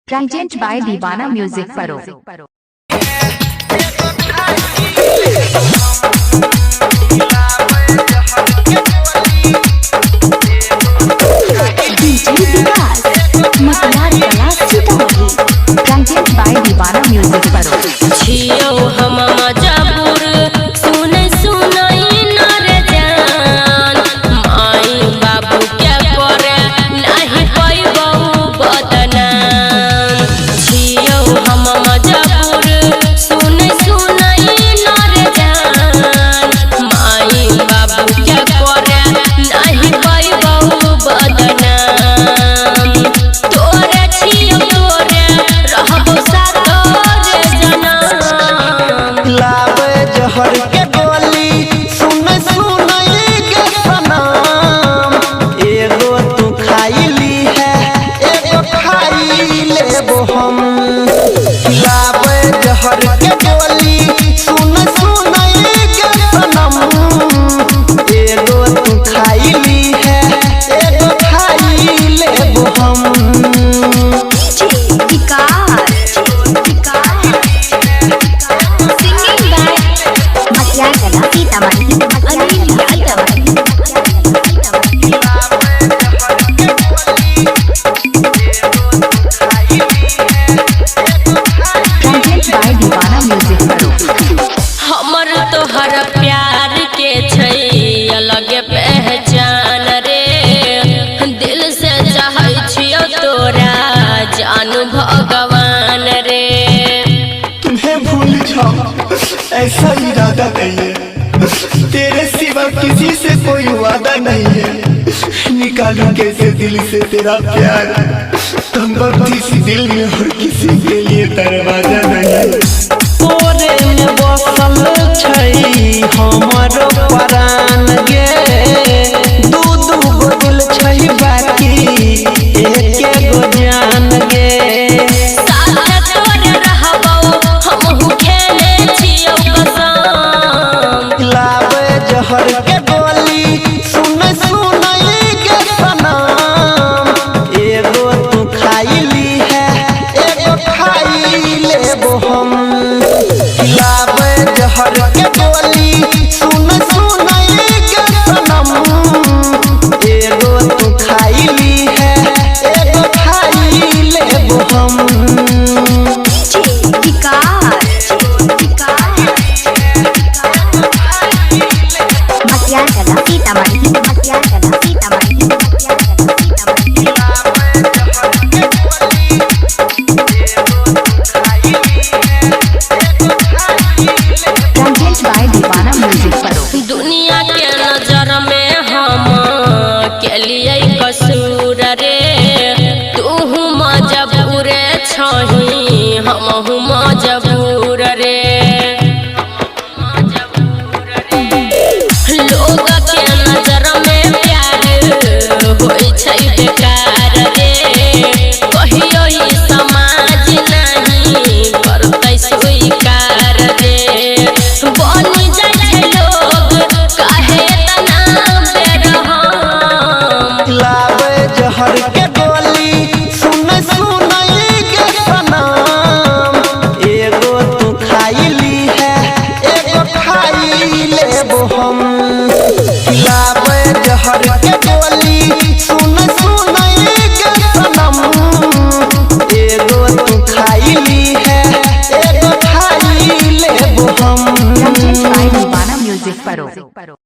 Present by दीवाना music परो। Present by दीवाना म्यूजिक परो। छियो हम मजबूर सुनै सुनै नर जान माई बाबू के करे नहीं पैबौ बदनाम। छियो हम मजबूर सुनै सुनै नर जान माई बाबू के करे नहीं पैबौ बदनाम। तोरे छियो तोरे रहबो सातोरे जनम। लावे जहर के गोली सुन सुन के सनम। एगो तू खाइली है एगो खाई लेबो हम। लावे जहर के गोली सुन सुन के सनम। एगो तू खाइली है एगो खाई लेबो हम। हमर तोहर प्यार के छै अलग पहचान रे। दिल से चाहै छियो तोरा जानू भगवान रे। तुम्हें भूल जाओ ऐसा इरादा नहीं है। तेरे सिवा किसी से कोई वादा नहीं है। निकालू कैसे दिल से तेरा प्यार। तुम किसी दिल में और किसी के लिए दरवाजा नहीं है। तोरे में बसल छै हमर प्राण गे। दू दू गो दिल छै बाकी एके गो जान गे। साथ तोरे रहबौ हमहु खेले छियो कसम। लावे जहर के गोली सुन सुन के सनम। एगो तू खाइली है एगो खाई लेबो हम। लावे जहर के गोली सुन सुन के सनम। एगो तू खाइली है एगो खाई लेबो हम। प्रेजेंट बाय दीवाना म्यूजिक परो। दुनिया के नजर में हम के लिए कसूर रे। तू मजबूर छही हमहु मजबूर रे। लोग के नजर में प्यार होई छै बेकार रे। कहियो ई समाज नहीं करतै स्वीकार रे। बनी जाइ छै लोग काहे तना बेरहम। लावे जहर के गोली सुन सुन के सनम। एगो तू खाइली है एगो खाई लेबो हम। लावे जहर के गोली सुन सुन के सनम। एगो तू खाइली है एगो खाई लेबो हम। प्रेजेंट बाय दीवाना म्यूजिक परो।